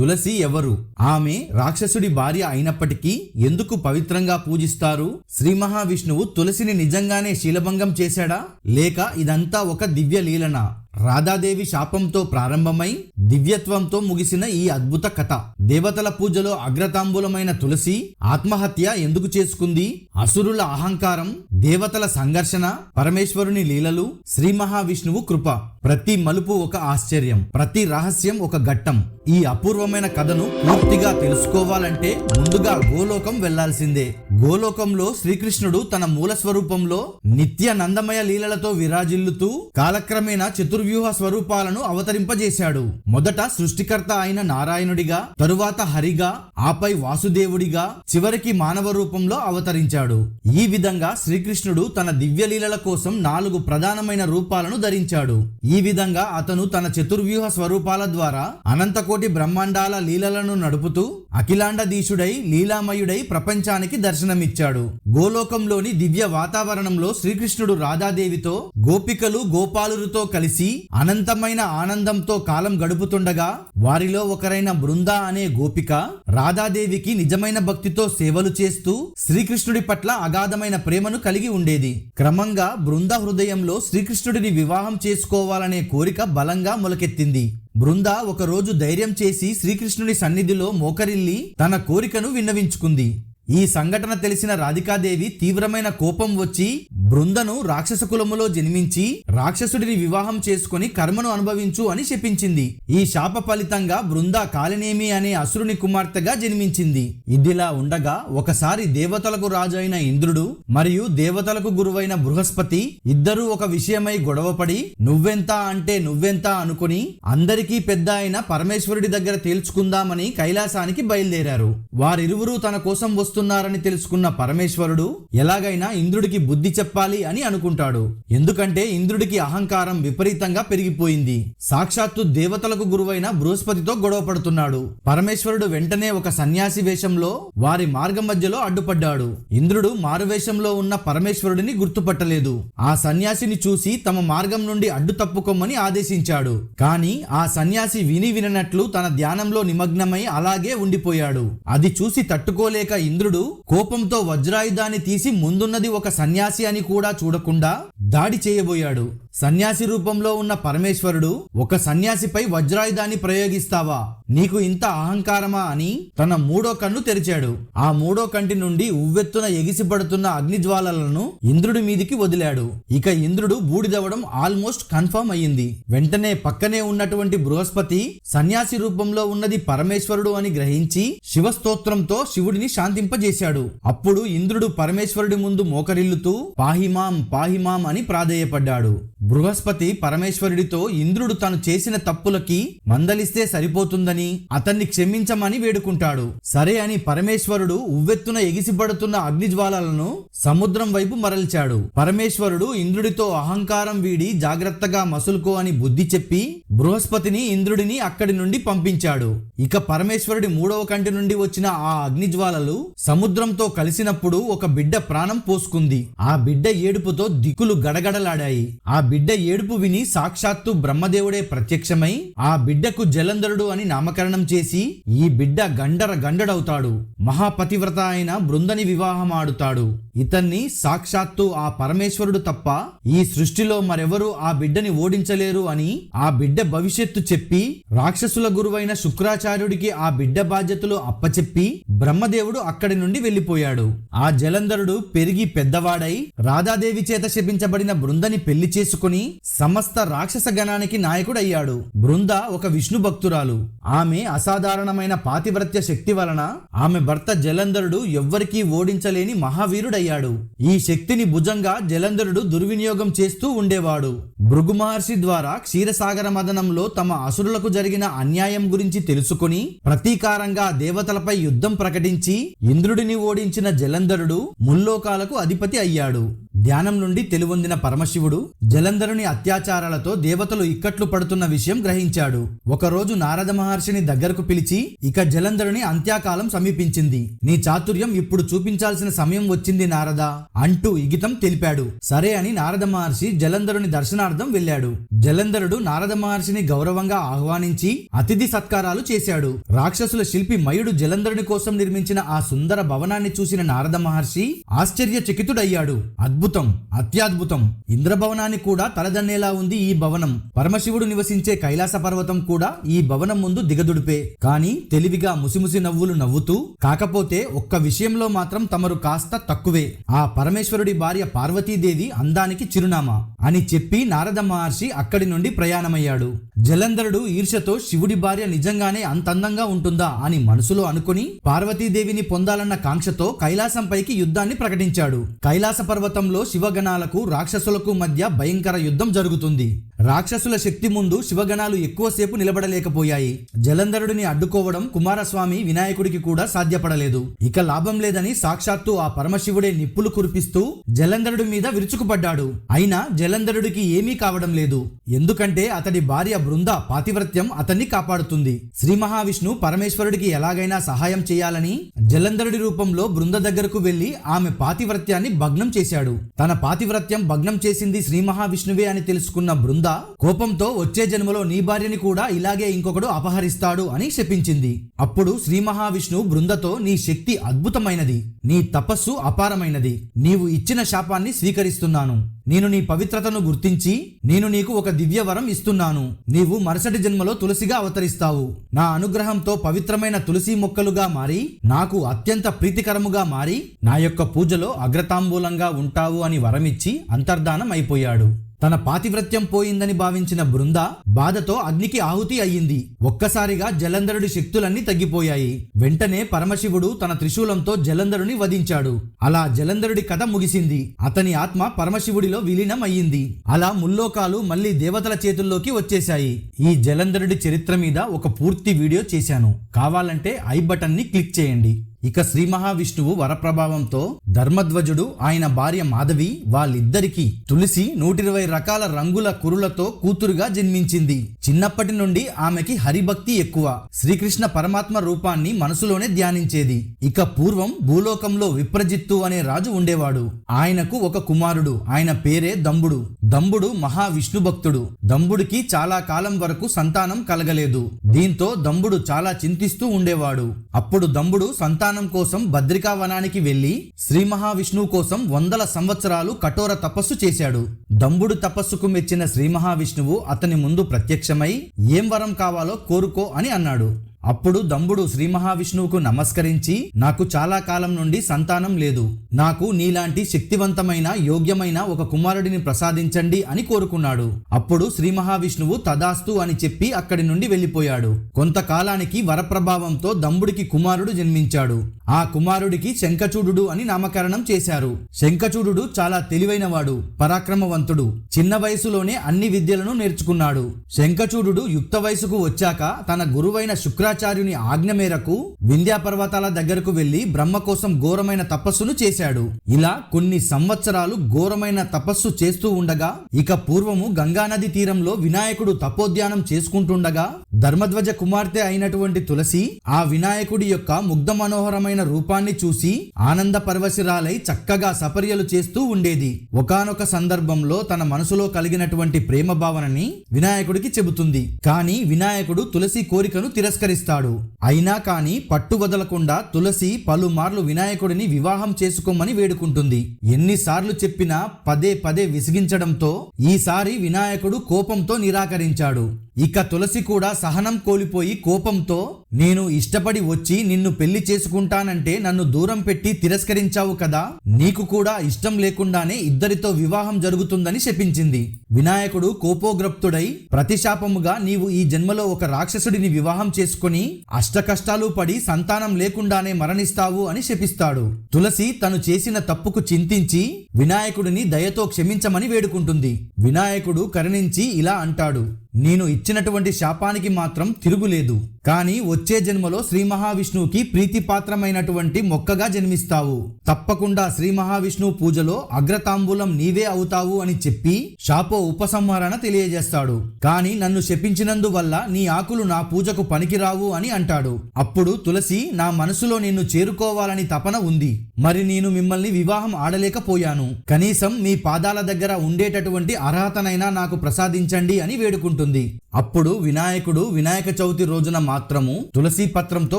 తులసి ఎవరు? ఆమె రాక్షసుడి భార్య అయినప్పటికీ ఎందుకు పవిత్రంగా పూజిస్తారు? శ్రీ మహావిష్ణువు తులసిని నిజంగానే శీలభంగం చేశాడా, లేక ఇదంతా ఒక దివ్య లీలనా? రాధాదేవి శాపంతో ప్రారంభమై దివ్యత్వంతో ముగిసిన ఈ అద్భుత కథ. దేవతల పూజలో అగ్రతాంబూలమైన తులసి ఆత్మహత్య ఎందుకు చేసుకుంది? అసురుల అహంకారం, దేవతల సంఘర్షణ, పరమేశ్వరుని లీలలు, శ్రీ మహావిష్ణువు కృప. ప్రతి మలుపు ఒక ఆశ్చర్యం, ప్రతి రహస్యం ఒక ఘట్టం. ఈ అపూర్వమైన కథను పూర్తిగా తెలుసుకోవాలంటే ముందుగా గోలోకం వెళ్లాల్సిందే. గోలోకంలో శ్రీకృష్ణుడు తన మూల స్వరూపంలో నిత్య నందమయ లీలలతో విరాజిల్లుతూ కాలక్రమేణా చతుర్వ్యూహ స్వరూపాలను అవతరింపజేశాడు. మొదట సృష్టికర్త అయిన నారాయణుడిగా, తరువాత హరిగా, ఆపై వాసుదేవుడిగా, చివరికి మానవ రూపంలో అవతరించాడు. ఈ విధంగా శ్రీకృష్ణుడు తన దివ్యలీలల కోసం 4 ప్రధానమైన రూపాలను ధరించాడు. ఈ విధంగా అతను తన చతుర్వ్యూహ స్వరూపాల ద్వారా అనంతకోటి బ్రహ్మాండాల లీలలను నడుపుతూ అఖిలాండధీశుడై లీలామయుడై ప్రపంచానికి దర్శనమిచ్చాడు. గోలోకంలోని దివ్య వాతావరణంలో శ్రీకృష్ణుడు రాధాదేవితో, గోపికలు గోపాలులతో కలిసి అనంతమైన ఆనందంతో కాలం గడుపుతుండగా వారిలో ఒకరైన బృంద అనే గోపిక రాధాదేవికి నిజమైన భక్తితో సేవలు చేస్తూ శ్రీకృష్ణుడి పట్ల అగాధమైన ప్రేమను కలిగి ఉండేది. క్రమంగా బృంద హృదయంలో శ్రీకృష్ణుడిని వివాహం చేసుకోవాలనే కోరిక బలంగా మొలకెత్తింది. బృంద ఒకరోజు ధైర్యం చేసి శ్రీకృష్ణుడి సన్నిధిలో మోకరిల్లి తన కోరికను విన్నవించుకుంది. ఈ సంఘటన తెలిసిన రాధికాదేవి తీవ్రమైన కోపం వచ్చి బృందను రాక్షస కులములో జన్మించి రాక్షసుడిని వివాహం చేసుకుని కర్మను అనుభవించు అని శపించింది. ఈ శాప ఫలితంగా బృంద కాలినేమి అనే అసురుని కుమార్తెగా జన్మించింది. ఇదిలా ఉండగా ఒకసారి దేవతలకు రాజు అయిన ఇంద్రుడు మరియు దేవతలకు గురువైన బృహస్పతి ఇద్దరూ ఒక విషయమై గొడవపడి నువ్వెంత అంటే నువ్వెంత అనుకుని అందరికీ పెద్ద అయిన పరమేశ్వరుడి దగ్గర తేల్చుకుందామని కైలాసానికి బయలుదేరారు. వారిరువురు తన కోసం వస్తున్నారని తెలుసుకున్న పరమేశ్వరుడు ఎలాగైనా ఇంద్రుడికి బుద్ధి చెప్పాలి అని అనుకుంటాడు. ఎందుకంటే ఇంద్రుడికి అహంకారం విపరీతంగా పెరిగిపోయింది. సాక్షాత్తు దేవతలకు గురువైన బృహస్పతితో గొడవ పడుతున్నాడు. పరమేశ్వరుడు వెంటనే ఒక సన్యాసి వేషంలో వారి మార్గం మధ్యలో అడ్డుపడ్డాడు. ఇంద్రుడు మారువేషంలో ఉన్న పరమేశ్వరుడిని గుర్తుపట్టలేదు. ఆ సన్యాసిని చూసి తమ మార్గం నుండి అడ్డు తప్పుకోమని ఆదేశించాడు. కానీ ఆ సన్యాసి విననట్లు తన ధ్యానంలో నిమగ్నమై అలాగే ఉండిపోయాడు. అది చూసి తట్టుకోలేక ఇంద్రుడు కోపంతో వజ్రాయుధాన్ని తీసి ముందున్నది ఒక సన్యాసి అని కూడా చూడకుండా దాడి చేయబోయాడు. సన్యాసి రూపంలో ఉన్న పరమేశ్వరుడు ఒక సన్యాసిపై వజ్రాయుధాన్ని ప్రయోగిస్తావా, నీకు ఇంత అహంకారమా అని తన 3వ కన్ను తెరిచాడు. ఆ 3వ కంటి నుండి ఉవ్వెత్తున ఎగిసిపడుతున్న అగ్నిజ్వాలలను ఇంద్రుడి మీదికి వదిలాడు. ఇక ఇంద్రుడు బూడిదవడం ఆల్మోస్ట్ కన్ఫర్మ్ అయ్యింది. వెంటనే పక్కనే ఉన్నటువంటి బృహస్పతి సన్యాసి రూపంలో ఉన్నది పరమేశ్వరుడు అని గ్రహించి శివస్తోత్రంతో శివుడిని శాంతింపజేశాడు. అప్పుడు ఇంద్రుడు పరమేశ్వరుడి ముందు మోకరిల్లుతూ పాహిమాం పాహిమాం అని ప్రాధేయపడ్డాడు. బృహస్పతి పరమేశ్వరుడితో ఇంద్రుడు తను చేసిన తప్పులకి మందలిస్తే సరిపోతుందని అతన్ని క్షమించమని వేడుకుంటాడు. సరే అని పరమేశ్వరుడు ఉవ్వెత్తున ఎగిసిపడుతున్న అగ్నిజ్వాలలను సముద్రం వైపు మరల్చాడు. పరమేశ్వరుడు ఇంద్రుడితో అహంకారం వీడి జాగ్రత్తగా మసులుకో అని బుద్ధి చెప్పి బృహస్పతిని ఇంద్రుడిని అక్కడి నుండి పంపించాడు. ఇక పరమేశ్వరుడి 3వ కంటి నుండి వచ్చిన ఆ అగ్నిజ్వాలలు సముద్రంతో కలిసినప్పుడు ఒక బిడ్డ ప్రాణం పోసుకుంది. ఆ బిడ్డ ఏడుపుతో దిక్కులు గడగడలాడాయి. ఆ బిడ్డ ఏడుపు విని సాక్షాత్తు బ్రహ్మదేవుడే ప్రత్యక్షమై ఆ బిడ్డకు జలంధరుడు అని నామకరణం చేసి ఈ బిడ్డ గండరగండడవుతాడు. మహాపతివ్రత అయిన బృందని వివాహం ఆడుతాడు. ఇతన్ని సాక్షాత్తు ఆ పరమేశ్వరుడు తప్ప ఈ సృష్టిలో మరెవరూ ఆ బిడ్డని ఓడించలేరు అని ఆ బిడ్డ భవిష్యత్తు చెప్పి రాక్షసుల గురువైన శుక్రాచార్యుడికి ఆ బిడ్డ బాధ్యతలు అప్పచెప్పి బ్రహ్మదేవుడు అక్కడి నుండి వెళ్లిపోయాడు. ఆ జలంధరుడు పెరిగి పెద్దవాడై రాధాదేవి చేత శపించబడిన బృందని పెళ్లి చేసుకుని సమస్త రాక్షస గణానికి నాయకుడయ్యాడు. బృంద ఒక విష్ణు భక్తురాలు. ఆమె అసాధారణమైన పాతివ్రత్య శక్తి వలన ఆమె భర్త జలంధరుడు ఎవ్వరికీ ఓడించలేని మహావీరుడయ్యాడు. ఈ శక్తిని భుజంగా జలంధరుడు దుర్వినియోగం చేస్తూ ఉండేవాడు. భృగు మహర్షి ద్వారా క్షీరసాగర మదనంలో తమ అసురులకు జరిగిన అన్యాయం గురించి తెలుసుకుని ప్రతీకారంగా దేవతలపై యుద్ధం ప్రకటించి ఇంద్రుడిని ఓడించిన జలంధరుడు ముల్లోకాలకు అధిపతి అయ్యాడు. ధ్యానం నుండి తెలివొందిన పరమశివుడు జలంధరుని అత్యాచారాలతో దేవతలు ఇక్కట్లు పడుతున్న విషయం గ్రహించాడు. ఒకరోజు నారద మహర్షిని దగ్గరకు పిలిచి, ఇక జలంధరుని అంత్యకాలం సమీపించింది, నీ చాతుర్యం ఇప్పుడు చూపించాల్సిన సమయం వచ్చింది నారద అంటూ ఇగితం తెలిపాడు. సరే అని నారద మహర్షి జలంధరుని దర్శనార్థం వెళ్ళాడు. జలంధరుడు నారద మహర్షిని గౌరవంగా ఆహ్వానించి అతిథి సత్కారాలు చేశాడు. రాక్షసుల శిల్పి మయుడు జలంధరుని కోసం నిర్మించిన ఆ సుందర భవనాన్ని చూసిన నారద మహర్షి ఆశ్చర్యచకితుడయ్యాడు. అద్భుతం, అత్యద్భుతం! ఇంద్రభవనాన్ని కూడా తలదన్నేలా ఉంది ఈ భవనం. పరమశివుడు నివసించే కైలాస పర్వతం కూడా ఈ భవనం ముందు దిగదుడిపే. కానీ తెలివిగా ముసిముసి నవ్వులు నవ్వుతూ, కాకపోతే ఒక్క విషయంలో మాత్రం తమరు కాస్త తక్కువే. ఆ పరమేశ్వరుడి భార్య పార్వతీదేవి అందానికి చిరునామా అని చెప్పి నారద మహర్షి అక్కడి నుండి ప్రయాణమయ్యాడు. జలంధరుడు ఈర్ష్యతో శివుడి భార్య నిజంగానే అంత అందంగా ఉంటుందా అని మనసులో అనుకుని పార్వతీదేవిని పొందాలన్న కాంక్షతో కైలాసంపైకి యుద్ధాన్ని ప్రకటించాడు. కైలాస పర్వతంలో శివగణాలకు రాక్షసులకు మధ్య భయంకర యుద్ధం జరుగుతుంది. రాక్షసుల శక్తి ముందు శివగణాలు ఎక్కువసేపు నిలబడలేకపోయాయి. జలంధరుడిని అడ్డుకోవడం కుమారస్వామి వినాయకుడికి కూడా సాధ్యపడలేదు. ఇక లాభం లేదని సాక్షాత్తు ఆ పరమశివుడే నిప్పులు కురిపిస్తూ జలంధరుడి మీద విరుచుకుపడ్డాడు. అయినా జలంధరుడికి ఏమీ కావడం లేదు. ఎందుకంటే అతడి భార్య బృంద పాతివ్రత్యం అతన్ని కాపాడుతుంది. శ్రీ మహావిష్ణు పరమేశ్వరుడికి ఎలాగైనా సహాయం చేయాలని జలంధరుడి రూపంలో బృంద దగ్గరకు వెళ్లి ఆమె పాతివ్రత్యాన్ని భగ్నం చేశాడు. తన పాతివ్రత్యం భగ్నం చేసింది శ్రీ మహావిష్ణువే అని తెలుసుకున్న బృంద కోపంతో వచ్చే జన్మలో నీ భార్యని కూడా ఇలాగే ఇంకొకడు అపహరిస్తాడు అని శపించింది. అప్పుడు శ్రీ మహావిష్ణువు బృందతో, నీ శక్తి అద్భుతమైనది, నీ తపస్సు అపారమైనది, నీవు ఇచ్చిన శాపాన్ని స్వీకరిస్తున్నాను. నేను నీ పవిత్రతను గుర్తించి నేను నీకు ఒక దివ్య వరం ఇస్తున్నాను. నీవు మరుసటి జన్మలో తులసిగా అవతరిస్తావు. నా అనుగ్రహంతో పవిత్రమైన తులసి మొక్కలుగా మారి నాకు అత్యంత ప్రీతికరముగా మారి నా యొక్క పూజలో అగ్రతాంబూలంగా ఉంటావు అని వరమిచ్చి అంతర్ధానం అయిపోయాడు. తన పాతివ్రత్యం పోయిందని భావించిన బృంద బాధతో అగ్నికి ఆహుతి అయ్యింది. ఒక్కసారిగా జలంధరుడి శక్తులన్నీ తగ్గిపోయాయి. వెంటనే పరమశివుడు తన త్రిశూలంతో జలంధరుని వధించాడు. అలా జలంధరుడి కథ ముగిసింది. అతని ఆత్మ పరమశివుడిలో విలీనం అయ్యింది. అలా ముల్లోకాలు మళ్లీ దేవతల చేతుల్లోకి వచ్చేశాయి. ఈ జలంధరుడి చరిత్ర మీద ఒక పూర్తి వీడియో చేశాను. కావాలంటే ఐ బటన్ ని క్లిక్ చేయండి. ఇక శ్రీ మహావిష్ణువు వరప్రభావంతో ధర్మధ్వజుడు, ఆయన భార్య మాధవి వాళ్ళిద్దరికీ తులసి 120 రకాల రంగుల కురులతో కూతురుగా జన్మించింది. చిన్నప్పటి నుండి ఆమెకి హరిభక్తి ఎక్కువ. శ్రీకృష్ణ పరమాత్మ రూపాన్ని మనసులోనే ధ్యానించేది. ఇక పూర్వం భూలోకంలో విప్రజిత్తు అనే రాజు ఉండేవాడు. ఆయనకు ఒక కుమారుడు. ఆయన పేరే దంబుడు. దంబుడు మహావిష్ణు భక్తుడు. దంబుడికి చాలా కాలం వరకు సంతానం కలగలేదు. దీంతో దంబుడు చాలా చింతిస్తూ ఉండేవాడు. అప్పుడు దంబుడు సంతానం కోసం బద్రికా వనానికి వెళ్లి శ్రీ మహావిష్ణువు కోసం 100 సంవత్సరాలు కఠోర తపస్సు చేశాడు. దంబుడు తపస్సుకు మెచ్చిన శ్రీ మహావిష్ణువు అతని ముందు ప్రత్యక్షమై ఏం వరం కావాలో కోరుకో అని అన్నాడు. అప్పుడు దంబుడు శ్రీ మహావిష్ణువుకు నమస్కరించి, నాకు చాలా కాలం నుండి సంతానం లేదు. నాకు నీలాంటి శక్తివంతమైన యోగ్యమైన ఒక కుమారుడిని ప్రసాదించండి అని కోరుకున్నాడు. అప్పుడు శ్రీ మహావిష్ణువు తదాస్తు అని చెప్పి అక్కడి నుండి వెళ్లిపోయాడు. కొంతకాలానికి వరప్రభావంతో దంబుడికి కుమారుడు జన్మించాడు. ఆ కుమారుడికి శంఖచూడు అని నామకరణం చేశారు. శంఖచూడు చాలా తెలివైనవాడు, పరాక్రమవంతుడు. చిన్న వయసులోనే అన్ని విద్యలను నేర్చుకున్నాడు. శంఖచూడు యుక్త వయసుకు వచ్చాక తన గురువైన శుక్రాచార్యుని ఆజ్ఞ మేరకు వింధ్యా పర్వతాల దగ్గరకు వెళ్లి బ్రహ్మ కోసం ఘోరమైన తపస్సును చేశాడు. ఇలా కొన్ని సంవత్సరాలు ఘోరమైన తపస్సు చేస్తూ ఉండగా, ఇక పూర్వము గంగానది తీరంలో వినాయకుడు తపోధ్యానం చేసుకుంటుండగా ధర్మధ్వజ కుమార్తె అయినటువంటి తులసి ఆ వినాయకుడి యొక్క ముగ్ధ మనోహరమైన రూపాన్ని చూసి ఆనంద పరవశిరాలై చక్కగా సపర్యలు చేస్తూ ఉండేది. ఒకానొక సందర్భంలో తన మనసులో కలిగినటువంటి ప్రేమ భావనని వినాయకుడికి చెబుతుంది. కానీ వినాయకుడు తులసి కోరికను తిరస్కరిస్తాడు. అయినా కానీ పట్టు వదలకుండా తులసి పలుమార్లు వినాయకుడిని వివాహం చేసుకోమని వేడుకుంటుంది. ఎన్నిసార్లు చెప్పినా పదే పదే విసిగించడంతో ఈసారి వినాయకుడు కోపంతో నిరాకరించాడు. ఇక తులసి కూడా సహనం కోల్పోయి కోపంతో, నేను ఇష్టపడి వచ్చి నిన్ను పెళ్లి చేసుకుంటానంటే నన్ను దూరం పెట్టి తిరస్కరించావు కదా, నీకు కూడా ఇష్టం లేకుండానే ఇద్దరితో వివాహం జరుగుతుందని శపించింది. వినాయకుడు కోపోగ్రప్తుడై ప్రతిశాపముగా నీవు ఈ జన్మలో ఒక రాక్షసుడిని వివాహం చేసుకుని అష్టకష్టాలు పడి సంతానం లేకుండానే మరణిస్తావు అని శపిస్తాడు. తులసి తను చేసిన తప్పుకు చింతించి వినాయకుడిని దయతో క్షమించమని వేడుకుంటుంది. వినాయకుడు కరుణించి ఇలా అంటాడు, నేను ఇచ్చినటువంటి శాపానికి మాత్రం తిరుగులేదు. కానీ వచ్చే జన్మలో శ్రీ మహావిష్ణువుకి ప్రీతిపాత్రమైనటువంటి మొక్కగా జన్మిస్తావు. తప్పకుండా శ్రీ మహావిష్ణువు పూజలో అగ్రతాంబూలం నీవే అవుతావు అని చెప్పి శాప ఉపసంహరణ తెలియజేస్తాడు. కానీ నన్ను శపించినందువల్ల నీ ఆకులు నా పూజకు పనికిరావు అని అంటాడు. అప్పుడు తులసి, నా మనసులో నిన్ను చేరుకోవాలని తపన ఉంది. మరి నేను మిమ్మల్ని వివాహం ఆడలేకపోయాను. కనీసం మీ పాదాల దగ్గర ఉండేటటువంటి అర్హతనైనా నాకు ప్రసాదించండి అని వేడుకుంటుంది. అప్పుడు వినాయకుడు వినాయక చవితి రోజున మాత్రము తులసి పత్రంతో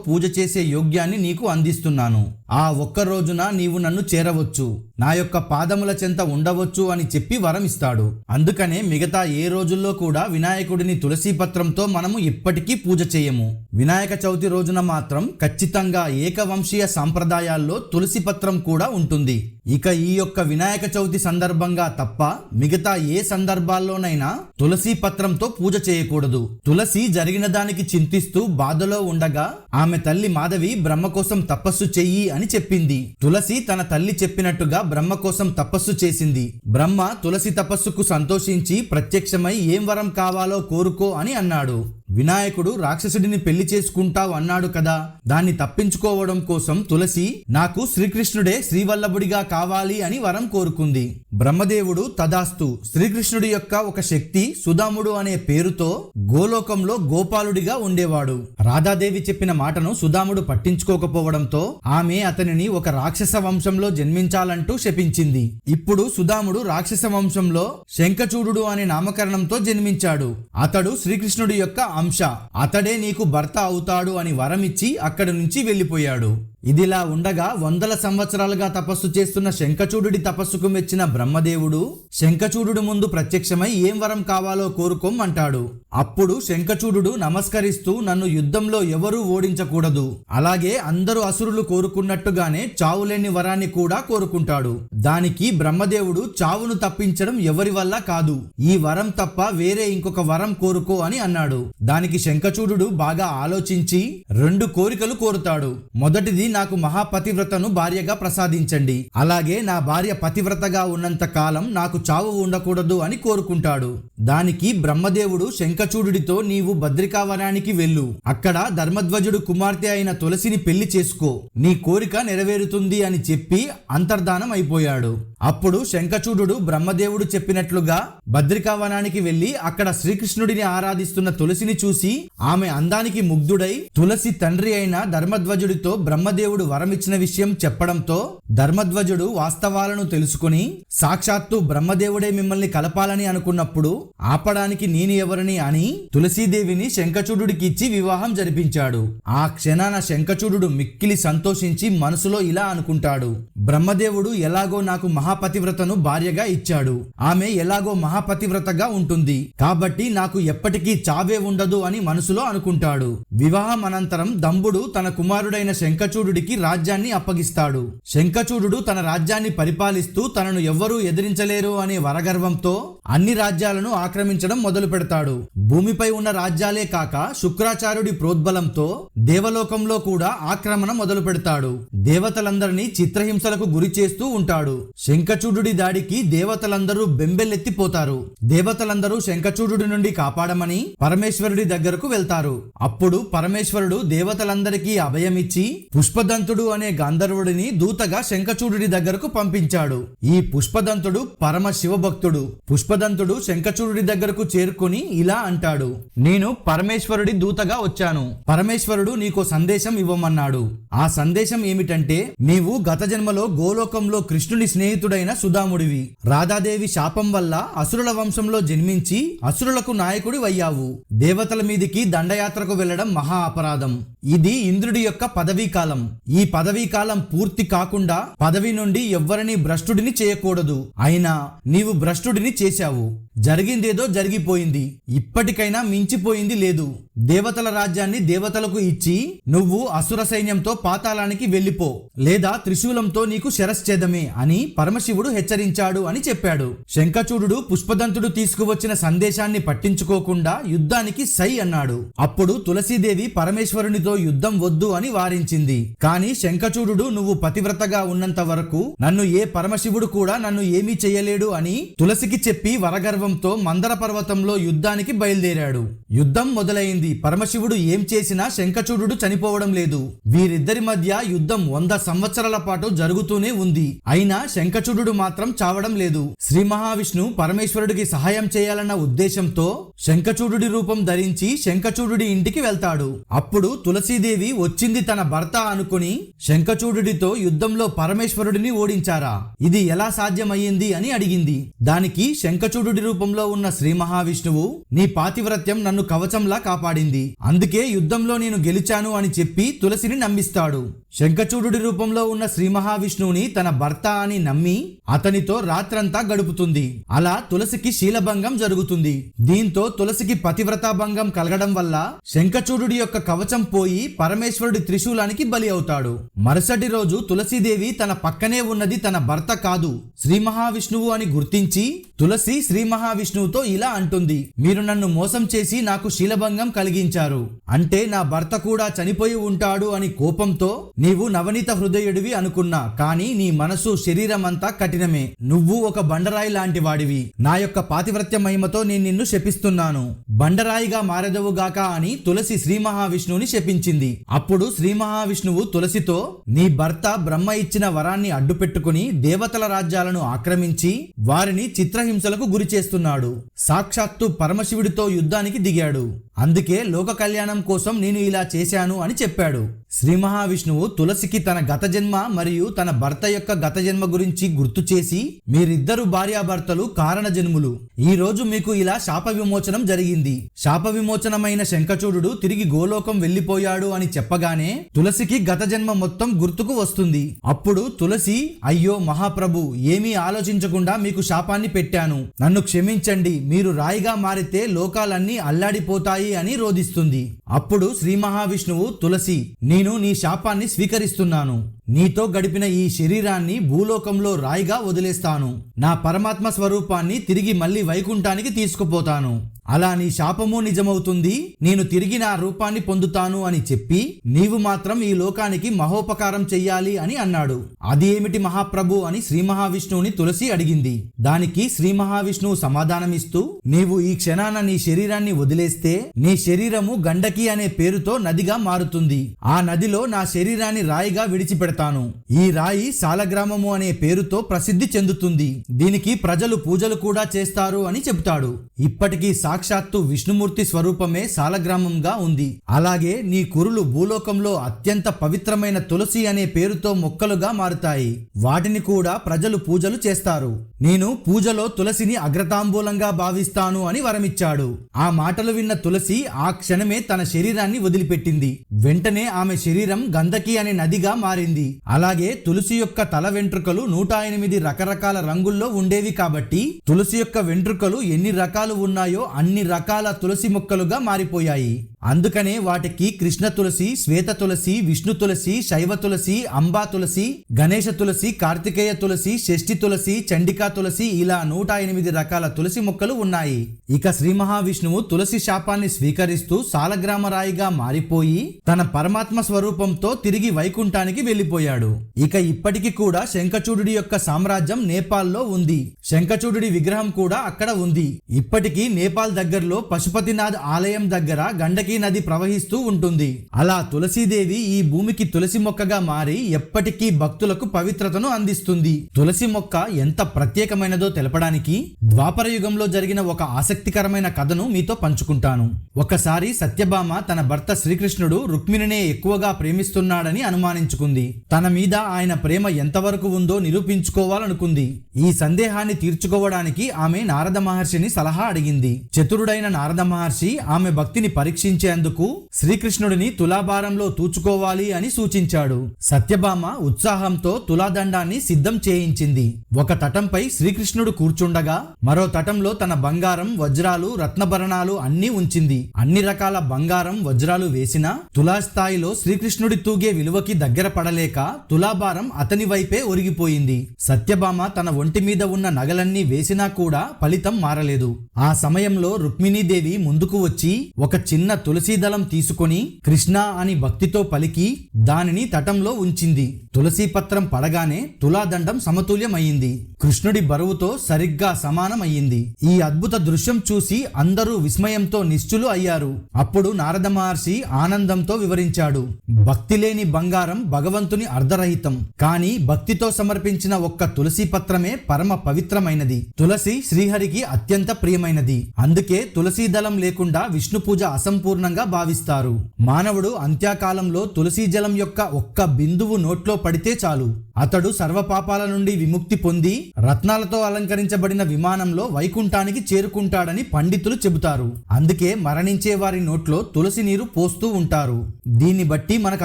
పూజ చేసే యోగ్యాన్ని నీకు అందిస్తున్నాను. ఆ ఒక్క రోజున నీవు నన్ను చేరవచ్చు, నా యొక్క పాదముల చెంత ఉండవచ్చు అని చెప్పి వరం ఇస్తాడు. అందుకనే మిగతా ఏ రోజుల్లో కూడా వినాయకుడిని తులసి పత్రంతో మనము ఇప్పటికీ పూజ చేయము. వినాయక చవితి రోజున మాత్రం ఖచ్చితంగా ఏకవంశీయ సాంప్రదాయాల్లో తులసి పత్రం కూడా ఉంటుంది. ఇక ఈ యొక్క వినాయక చవితి సందర్భంగా తప్ప మిగతా ఏ సందర్భాల్లోనైనా తులసి పత్రంతో పూజ చేయకూడదు. తులసి జరిగిన దానికి చింతిస్తూ బాధలో ఉండగా ఆమె తల్లి మాధవి బ్రహ్మ కోసం తపస్సు చెయ్యి అని చెప్పింది. తులసి తన తల్లి చెప్పినట్టుగా బ్రహ్మ కోసం తపస్సు చేసింది. బ్రహ్మ తులసి తపస్సుకు సంతోషించి ప్రత్యక్షమై ఏం వరం కావాలో కోరుకో అని అన్నాడు. వినాయకుడు రాక్షసుడిని పెళ్లి చేసుకుంటావు అన్నాడు కదా, దాన్ని తప్పించుకోవడం కోసం తులసి నాకు శ్రీకృష్ణుడే శ్రీవల్లభుడిగా కావాలి అని వరం కోరుకుంది. బ్రహ్మదేవుడు తదాస్తు. శ్రీకృష్ణుడి యొక్క ఒక శక్తి సుధాముడు అనే పేరుతో గోలోకంలో గోపాలుడిగా ఉండేవాడు. రాధాదేవి చెప్పిన మాటను సుధాముడు పట్టించుకోకపోవడంతో ఆమె అతనిని ఒక రాక్షస వంశంలో జన్మించాలంటూ శపించింది. ఇప్పుడు సుధాముడు రాక్షస వంశంలో శంఖచూడు అనే నామకరణంతో జన్మించాడు. అతడు శ్రీకృష్ణుడి యొక్క అంశ. అతడే నీకు భర్త అవుతాడు అని వరమిచ్చి అక్కడి నుంచి వెళ్లిపోయాడు. ఇదిలా ఉండగా వందల సంవత్సరాలుగా తపస్సు చేస్తున్న శంఖచూడుడి తపస్సుకు మెచ్చిన బ్రహ్మదేవుడు శంఖచూడు ముందు ప్రత్యక్షమై ఏం వరం కావాలో కోరుకోమంటాడు. అప్పుడు శంఖచూడు నమస్కరిస్తూ నన్ను యుద్ధంలో ఎవరూ ఓడించకూడదు, అలాగే అందరూ అసురులు కోరుకున్నట్టుగానే చావులేని వరాన్ని కూడా కోరుకుంటాడు. దానికి బ్రహ్మదేవుడు చావును తప్పించడం ఎవరి వల్ల కాదు, ఈ వరం తప్ప వేరే ఇంకొక వరం కోరుకో అని అన్నాడు. దానికి శంఖచూడు బాగా ఆలోచించి 2 కోరికలు కోరుతాడు. మొదటిది, నాకు మహాపతివ్రతను భార్యగా ప్రసాదించండి, అలాగే నా భార్య పతివ్రతగా ఉన్నంత కాలం నాకు చావు ఉండకూడదు అని కోరుకుంటాడు. దానికి బ్రహ్మదేవుడు శంఖచూడుడితో నీవు బద్రికావనానికి వెళ్ళు, అక్కడ ధర్మధ్వజుడు కుమార్తె అయిన తులసిని పెళ్లి చేసుకో, నీ కోరిక నెరవేరుతుంది అని చెప్పి అంతర్ధానం అయిపోయాడు. అప్పుడు శంఖచూడు బ్రహ్మదేవుడు చెప్పినట్లుగా బద్రికావనానికి వెళ్లి అక్కడ శ్రీకృష్ణుడిని ఆరాధిస్తున్న తులసిని చూసి ఆమె అందానికి ముగ్ధుడై తులసి తండ్రి అయిన ధర్మధ్వజుడితో బ్రహ్మదేవుడు వరమిచ్చిన విషయం చెప్పడంతో ధర్మధ్వజుడు వాస్తవాలను తెలుసుకుని సాక్షాత్తు బ్రహ్మదేవుడే మిమ్మల్ని కలపాలని అనుకున్నప్పుడు ఆపడానికి నేను ఎవరిని అని తులసీదేవిని శంఖచూడుడికి ఇచ్చి వివాహం జరిపించాడు. ఆ క్షణాన శంఖచూడు మిక్కిలి సంతోషించి మనసులో ఇలా అనుకుంటాడు, బ్రహ్మదేవుడు ఎలాగో నాకు మహాపతివ్రతను భార్యగా ఇచ్చాడు, ఆమె ఎలాగో మహాపతివ్రతగా ఉంటుంది, కాబట్టి నాకు ఎప్పటికీ చావే ఉండదు అని మనసులో అనుకుంటాడు. వివాహం అనంతరం దంబుడు తన కుమారుడైన శంఖచూడుడికి రాజ్యాన్ని అప్పగిస్తాడు. శంఖచూడు తన రాజ్యాన్ని పరిపాలిస్తూ తనను ఎవ్వరూ ఎదిరించలేరు అనే వరగర్వంతో అన్ని రాజ్యాలను ఆక్రమించడం మొదలు పెడతాడు. భూమిపై ఉన్న రాజ్యాలే కాక శుక్రాచార్యుడి ప్రోద్బలంతో దేవలోకంలో కూడా ఆక్రమణ మొదలు పెడతాడు. దేవతలందరినీ చిత్రహింసలకు గురి చేస్తూ ఉంటాడు. శంఖచూడుడి దాడికి దేవతలందరూ బెంబెలెత్తిపోతారు. దేవతలందరూ శంఖచూడుడి నుండి కాపాడమని పరమేశ్వరుడి దగ్గరకు వెళ్తారు. అప్పుడు పరమేశ్వరుడు దేవతలందరికీ అభయమిచ్చి పుష్పదంతుడు అనే గంధర్వుడిని దూతగా శంఖచూడుడి దగ్గరకు పంపించాడు. ఈ పుష్పదంతుడు పరమ శివభక్తుడు. పుష్పదంతుడు శంఖచూడుడి దగ్గరకు చేరుకుని ఇలా అంటాడు, నేను పరమేశ్వరుడి దూతగా వచ్చాను. పరమేశ్వరుడు నీకో సందేశం ఇవ్వమన్నాడు. ఆ సందేశం ఏమిటంటే, నీవు గత జన్మలో గోలోకంలో కృష్ణుని స్నేహితుడైన సుధాముడివి. రాధాదేవి శాపం వల్ల అసురుల వంశంలో జన్మించి అసురులకు నాయకుడి అయ్యావు. దేవతల మీదికి దండయాత్రకు వెళ్లడం మహా అపరాధం. ఇది ఇంద్రుడి యొక్క పదవీ కాలం. ఈ పదవీ కాలం పూర్తి కాకుండా పదవి నుండి ఎవ్వరిని భ్రష్టుడిని చేయకూడదు. అయినా నీవు భ్రష్టుడిని చేశావు. జరిగిందేదో జరిగిపోయింది. ఇప్పటికైనా మించిపోయింది లేదు. దేవతల రాజ్యాన్ని దేవతలకు ఇచ్చి నువ్వు అసుర సైన్యంతో పాతాళానికి వెళ్ళిపో, లేదా త్రిశూలంతో నీకు శరశ్ఛేదమే అని పరమ పరమశివుడు హెచ్చరించాడు అని చెప్పాడు. శంఖచూడు పుష్పదంతుడు తీసుకువచ్చిన సందేశాన్ని పట్టించుకోకుండా యుద్ధానికి సై అన్నాడు. అప్పుడు తులసీదేవి పరమేశ్వరునితో యుద్ధం వద్దు అని వారించింది. కాని శంఖచూడు నువ్వు పతివ్రతగా ఉన్నంత వరకు నన్ను ఏ పరమశివుడు కూడా నన్ను ఏమీ చెయ్యలేడు అని తులసికి చెప్పి వరగర్వంతో మందర పర్వతంలో యుద్ధానికి బయలుదేరాడు. యుద్ధం మొదలైంది. పరమశివుడు ఏం చేసినా శంఖచూడు చనిపోవడం లేదు. వీరిద్దరి మధ్య యుద్ధం 100 సంవత్సరాల పాటు జరుగుతూనే ఉంది. అయినా శంఖచూడు మాత్రం చావడం లేదు. శ్రీ మహావిష్ణు పరమేశ్వరుడికి సహాయం చేయాలన్న ఉద్దేశంతో శంఖచూడు రూపం ధరించి శంఖచూడు ఇంటికి వెళ్తాడు. అప్పుడు తులసీదేవి వచ్చింది తన భర్త అనుకుని శంఖచూడుడితో యుద్ధంలో పరమేశ్వరుడిని ఓడించారా, ఇది ఎలా సాధ్యమయ్యింది అని అడిగింది. దానికి శంఖచూడు రూపంలో ఉన్న శ్రీ మహావిష్ణువు నీ పాతివ్రత్యం నన్ను కవచంలా కాపాడింది, అందుకే యుద్ధంలో నేను గెలిచాను అని చెప్పి తులసిని నమ్మిస్తాడు. శంఖచూడు రూపంలో ఉన్న శ్రీ మహావిష్ణువుని తన భర్త అని నమ్మి అతనితో రాత్రంతా గడుపుతుంది. అలా తులసికి శీలభంగం జరుగుతుంది. దీంతో తులసికి పతివ్రతాభంగం కలగడం వల్ల శంఖచూడు యొక్క కవచం పోయి పరమేశ్వరుడి త్రిశూలానికి బలి అవుతాడు. మరుసటి రోజు తులసీదేవి తన పక్కనే ఉన్నది తన భర్త కాదు శ్రీ మహావిష్ణువు అని గుర్తించి తులసి శ్రీ మహావిష్ణువుతో ఇలా అంటుంది, మీరు నన్ను మోసం చేసి నాకు శీలభంగం కలిగించారు, అంటే నా భర్త కూడా చనిపోయి ఉంటాడు అని కోపంతో నీవు నవనీత హృదయుడివి అనుకున్నా, కానీ నీ మనసు శరీరం అంతా కఠినమే. నువ్వు ఒక బండరాయి లాంటి వాడివి. నా యొక్క పాతివ్రత్య మహిమతో నేను నిన్ను శపిస్తున్నాను, బండరాయిగా మారెదవుగాక అని తులసి శ్రీ మహావిష్ణువుని శపించింది. అప్పుడు శ్రీ మహావిష్ణువు తులసితో నీ భర్త బ్రహ్మ ఇచ్చిన వరాన్ని అడ్డుపెట్టుకుని దేవతల రాజ్యాలను ఆక్రమించి వారిని చిత్రహింసలకు గురి చేస్తున్నాడు. సాక్షాత్తు పరమశివుడితో యుద్ధానికి దిగాడు. అందుకే లోక కళ్యాణం కోసం నేను ఇలా చేశాను అని చెప్పాడు. శ్రీ మహావిష్ణువు తులసికి తన గత జన్మ మరియు తన భర్త యొక్క గత జన్మ గురించి గుర్తు చేసి, మీరిద్దరు భార్యాభర్తలు కారణ జన్ములు. ఈ రోజు మీకు ఇలా శాప విమోచనం జరిగింది. శాప విమోచనమైన శంఖచూడు తిరిగి గోలోకం వెళ్లిపోయాడు అని చెప్పగానే తులసికి గత జన్మ మొత్తం గుర్తుకు వస్తుంది. అప్పుడు తులసి, అయ్యో మహాప్రభు, ఏమీ ఆలోచించకుండా మీకు శాపాన్ని పెట్టాను, నన్ను క్షమించండి, మీరు రాయిగా మారితే లోకాలన్నీ అల్లాడిపోతాయి అని రోధిస్తుంది. అప్పుడు శ్రీ మహావిష్ణువు, తులసి, నేను నీ శాపాన్ని స్వీకరిస్తున్నాను. నీతో గడిపిన ఈ శరీరాన్ని భూలోకంలో రాయిగా వదిలేస్తాను. నా పరమాత్మ స్వరూపాన్ని తిరిగి మళ్ళీ వైకుంఠానికి తీసుకుపోతాను. అలా నీ శాపము నిజమవుతుంది. నేను తిరిగి నా రూపాన్ని పొందుతాను అని చెప్పి నీవు మాత్రం ఈ లోకానికి మహోపకారం చెయ్యాలి అని అన్నాడు. అది ఏమిటి మహాప్రభు అని శ్రీ మహావిష్ణువుని తులసి అడిగింది. దానికి శ్రీ మహావిష్ణువు సమాధానమిస్తూ, నీవు ఈ క్షణాన నీ శరీరాన్ని వదిలేస్తే నీ శరీరము గండకి అనే పేరుతో నదిగా మారుతుంది. ఆ నదిలో నా శరీరాన్ని రాయిగా విడిచిపెడతాను. ఈ రాయి సాలగ్రామము అనే పేరుతో ప్రసిద్ధి చెందుతుంది. దీనికి ప్రజలు పూజలు కూడా చేస్తారు అని చెబుతాడు. ఇప్పటికీ సాక్షాత్తు విష్ణుమూర్తి స్వరూపమే సాలగ్రామంగా ఉంది. అలాగే నీ కురులు భూలోకంలో అత్యంత పవిత్రమైన తులసి అనే పేరుతో మొక్కలుగా మారుతాయి. వాటిని కూడా ప్రజలు పూజలు చేస్తారు. నేను పూజలో తులసిని అగ్రతాంబూలంగా భావిస్తాను అని వరమిచ్చాడు. ఆ మాటలు విన్న తులసి ఆ క్షణమే తన శరీరాన్ని వదిలిపెట్టింది. వెంటనే ఆమె శరీరం గంధకి అనే నదిగా మారింది. అలాగే తులసి యొక్క తల వెంట్రుకలు 108 రకరకాల రంగుల్లో ఉండేవి కాబట్టి తులసి యొక్క వెంట్రుకలు ఎన్ని రకాలు ఉన్నాయో అన్ని రకాల తులసి మొక్కలుగా మారిపోయాయి. అందుకనే వాటికి కృష్ణ తులసి, శ్వేత తులసి, విష్ణు తులసి, శైవ తులసి, అంబా తులసి, గణేశ తులసి, కార్తికేయ తులసి, షష్ఠి తులసి, చండికా తులసి, ఇలా 108 రకాల తులసి మొక్కలు ఉన్నాయి. ఇక శ్రీ మహావిష్ణువు తులసి శాపాన్ని స్వీకరిస్తూ సాలగ్రామరాయిగా మారిపోయి తన పరమాత్మ స్వరూపంతో తిరిగి వైకుంఠానికి వెళ్లిపోయాడు. ఇక ఇప్పటికి కూడా శంఖచూడు యొక్క సామ్రాజ్యం నేపాల్లో ఉంది. శంఖచూడు విగ్రహం కూడా అక్కడ ఉంది. ఇప్పటికీ నేపాల్ దగ్గరలో పశుపతినాథ్ ఆలయం దగ్గర గండకి నది ప్రవహిస్తూ ఉంటుంది. అలా తులసీదేవి ఈ భూమికి తులసి మొక్కగా మారి ఎప్పటికీ భక్తులకు పవిత్రతను అందిస్తుంది. తులసి మొక్క ఎంత ప్రత్యేకమైనదో తెలపడానికి ద్వాపర యుగంలో జరిగిన ఒక ఆసక్తికరమైన కథను మీతో పంచుకుంటాను. ఒకసారి సత్యభామ తన భర్త శ్రీకృష్ణుడు రుక్మిణినే ఎక్కువగా ప్రేమిస్తున్నాడని అనుమానించుకుంది. తన మీద ఆయన ప్రేమ ఎంతవరకు ఉందో నిరూపించుకోవాలనుకుంది. ఈ సందేహాన్ని తీర్చుకోవడానికి ఆమె నారద మహర్షిని సలహా అడిగింది. చతురుడైన నారద మహర్షి ఆమె భక్తిని పరీక్షించి రక్షించేందుకు శ్రీకృష్ణుడిని తులాభారంలో తూచుకోవాలి అని సూచించాడు. సత్యభామ ఉత్సాహంతో తులాదండాన్ని సిద్ధం చేయించింది. ఒక తటంపై శ్రీకృష్ణుడు కూర్చుండగా మరో తటంలో తన బంగారం, వజ్రాలు, రత్నభరణాలు అన్నీ ఉంచింది. అన్ని రకాల బంగారం, వజ్రాలు వేసినా తులాస్థాయిలో శ్రీకృష్ణుడి తూగే విలువకి దగ్గర పడలేక తులాభారం అతని వైపే ఒరిగిపోయింది. సత్యభామ తన ఒంటి మీద ఉన్న నగలన్నీ వేసినా కూడా ఫలితం మారలేదు. ఆ సమయంలో రుక్మిణీదేవి ముందుకు వచ్చి ఒక చిన్న తులసీదళం తీసుకొని కృష్ణ అని భక్తితో పలికి దానిని తటంలో ఉంచింది. తులసీ పత్రం పడగానే తులాదండం సమతుల్యమయ్యింది. కృష్ణుడి బరువుతో సరిగ్గా సమానమయ్యింది. ఈ అద్భుత దృశ్యం చూసి అందరూ విస్మయంతో నిశ్చులు అయ్యారు. అప్పుడు నారద మహర్షి ఆనందంతో వివరించాడు. భక్తి లేని బంగారం భగవంతుని అర్ధరహితం. కానీ భక్తితో సమర్పించిన ఒక్క తులసి పత్రమే పరమ పవిత్రమైనది. తులసి శ్రీహరికి అత్యంత ప్రియమైనది. అందుకే తులసీ దళం లేకుండా విష్ణు పూజ అసంపూర్ణంగా భావిస్తారు. మానవుడు అంత్యకాలంలో తులసీ జలం యొక్క ఒక్క బిందువు నోట్లో పడితే చాలు, అతడు సర్వపాపాల నుండి విముక్తి పొంది రత్నాలతో అలంకరించబడిన విమానంలో వైకుంఠానికి చేరుకుంటాడని పండితులు చెబుతారు. అందుకే మరణించే వారి నోట్లో తులసి నీరు పోస్తూ ఉంటారు. దీన్ని బట్టి మనకు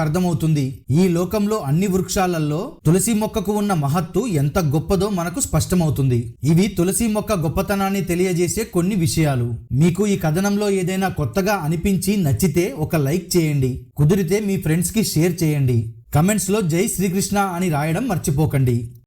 అర్థమవుతుంది ఈ లోకంలో అన్ని వృక్షాలలో తులసి మొక్కకు ఉన్న మహత్తు ఎంత గొప్పదో మనకు స్పష్టమవుతుంది. ఇవి తులసి మొక్క గొప్పతనాన్ని తెలియజేసే కొన్ని విషయాలు. మీకు ఈ కథనంలో ఏదైనా కొత్తగా అనిపించి నచ్చితే ఒక లైక్ చేయండి. కుదిరితే మీ ఫ్రెండ్స్ కి షేర్ చేయండి. కమెంట్స్ లో జై శ్రీకృష్ణ అని రాయడం మర్చిపోకండి.